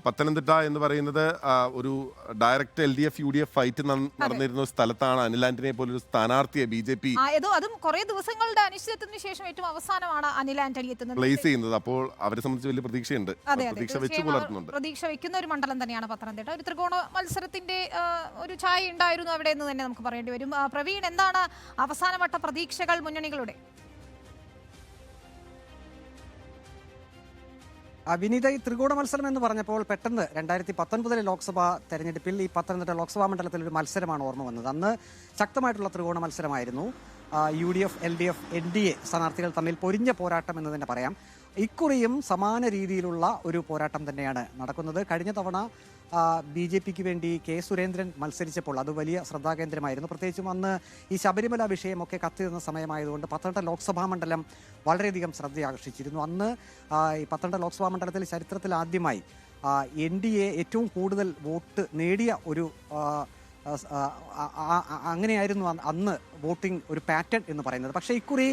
പത്തനംതിട്ട എന്ന് പറയുന്നത് ഒരു ഡയറക്റ്റ് LDF UDF ഫൈറ്റ് നടന്നിരുന്ന ഒരു സ്ഥലത്താണ് അനിൽ ആന്റണിയെ പോലൊരു സ്ഥാനാർത്ഥിയെ BJP അതും കുറെ ദിവസങ്ങളുടെ അനിശ്ചിതത്വത്തിന് ശേഷം ഏറ്റവും അവസാനമാണ് അനിൽ ആന്റണി എത്തുന്നത് പ്ലേസ് ചെയ്യുന്നത്. അപ്പോൾ അവരെ സംബന്ധിച്ച് വലിയ പ്രതീക്ഷയുണ്ട്, പ്രതീക്ഷ വെച്ച് പുലർത്തുന്നുണ്ട്. പ്രതീക്ഷ വെക്കുന്ന ഒരു മണ്ഡലം തന്നെയാണ് പത്തനംതിട്ട. ഒരു ത്രികോണ മത്സരത്തിന്റെ ഒരു ഛായ ഉണ്ടായിരുന്നു അവിടെ എന്ന് തന്നെ നമുക്ക് പറയേണ്ടി വരും. പ്രവീൺ, എന്താണ് അവസാനവട്ട പ്രതീക്ഷകൾ മുന്നണികളുടെ? വിനീത, ഈ ത്രികോണ മത്സരം എന്ന് പറഞ്ഞപ്പോൾ പെട്ടെന്ന് 2019 ലോക്സഭാ തെരഞ്ഞെടുപ്പിൽ ഈ പത്തനംതിട്ട ലോക്സഭാ മണ്ഡലത്തിൽ ഒരു മത്സരമാണ് ഓർമ്മ വന്നത്. അന്ന് ശക്തമായിട്ടുള്ള ത്രികോണ മത്സരമായിരുന്നു. UDF LDF NDA സ്ഥാനാർത്ഥികൾ തമ്മിൽ പൊരിഞ്ഞ പോരാട്ടം എന്ന് തന്നെ പറയാം. ഇക്കുറിയും സമാന രീതിയിലുള്ള ഒരു പോരാട്ടം തന്നെയാണ് നടക്കുന്നത്. കഴിഞ്ഞ തവണ BJPക്ക് വേണ്ടി K. സുരേന്ദ്രൻ മത്സരിച്ചപ്പോൾ അത് വലിയ ശ്രദ്ധാകേന്ദ്രമായിരുന്നു. പ്രത്യേകിച്ചും അന്ന് ഈ ശബരിമല വിഷയമൊക്കെ കത്തിരുന്ന സമയമായതുകൊണ്ട് പത്തനംതിട്ട ലോക്സഭാ മണ്ഡലം വളരെയധികം ശ്രദ്ധയാകർഷിച്ചിരുന്നു. അന്ന് ഈ പത്തനംതിട്ട ലോക്സഭാ മണ്ഡലത്തിൽ ചരിത്രത്തിൽ ആദ്യമായി NDA ഏറ്റവും കൂടുതൽ വോട്ട് നേടിയ ഒരു അങ്ങനെയായിരുന്നു അന്ന് വോട്ടിംഗ് ഒരു പാറ്റേൺ എന്ന് പറയുന്നത്. പക്ഷേ ഇക്കുറി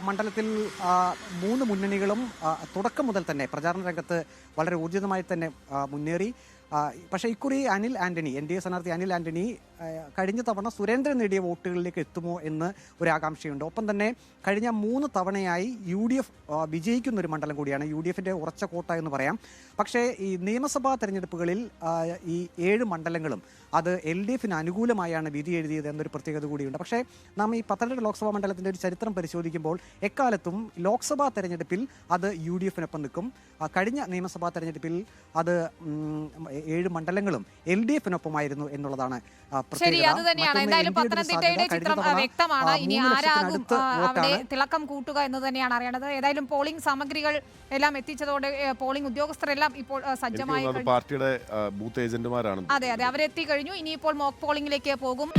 മണ്ഡലത്തിൽ 3 മുന്നണികളും തുടക്കം മുതൽ തന്നെ പ്രചാരണ രംഗത്ത് വളരെ ഊർജിതമായി തന്നെ മുന്നേറി. പക്ഷേ ഇക്കുറി അനിൽ ആന്റണി, NDA സ്ഥാനാർത്ഥി അനിൽ ആന്റണി കഴിഞ്ഞ തവണ സുരേന്ദ്രൻ നേടിയ വോട്ടുകളിലേക്ക് എത്തുമോ എന്ന് ഒരു ആകാംക്ഷയുണ്ട്. ഒപ്പം തന്നെ കഴിഞ്ഞ 3 തവണയായി UDF വിജയിക്കുന്ന ഒരു മണ്ഡലം കൂടിയാണ്, UDFിൻ്റെ ഉറച്ച കോട്ട എന്ന് പറയാം. പക്ഷേ ഈ നിയമസഭാ തെരഞ്ഞെടുപ്പുകളിൽ ഈ 7 മണ്ഡലങ്ങളും അത് LDFിന് അനുകൂലമായാണ് വിധി എഴുതിയത് എന്നൊരു പ്രത്യേകത കൂടിയുണ്ട്. പക്ഷേ നാം ഈ പത്തനംതിട്ട ലോക്സഭാ മണ്ഡലത്തിൻ്റെ ഒരു ചരിത്രം പരിശോധിക്കുമ്പോൾ എക്കാലത്തും ലോക്സഭാ തെരഞ്ഞെടുപ്പിൽ അത് UDFിനൊപ്പം നിൽക്കും. കഴിഞ്ഞ നിയമസഭാ തെരഞ്ഞെടുപ്പിൽ അത് 7 മണ്ഡലങ്ങളും LDFിനൊപ്പമായിരുന്നു എന്നുള്ളതാണ് ശരി. അത് തന്നെയാണ്. എന്തായാലും പത്തനംതിട്ടയുടെ ചിത്രം വ്യക്തമാണ്. ഇനി ആരാകും അവിടെ തിളക്കം കൂട്ടുക എന്ന് തന്നെയാണ് അറിയേണ്ടത്. ഏതായാലും പോളിംഗ് സാമഗ്രികൾ എല്ലാം എത്തിച്ചതോടെ പോളിംഗ് ഉദ്യോഗസ്ഥരെല്ലാം ഇപ്പോൾ സജ്ജമായി. പാർട്ടിയുടെ ബൂത്ത് ഏജന്റുമാരാണ്. അതെ, അവരെത്തി കഴിഞ്ഞു. ഇനിയിപ്പോൾ മോക്ക് പോളിംഗിലേക്ക് പോകും.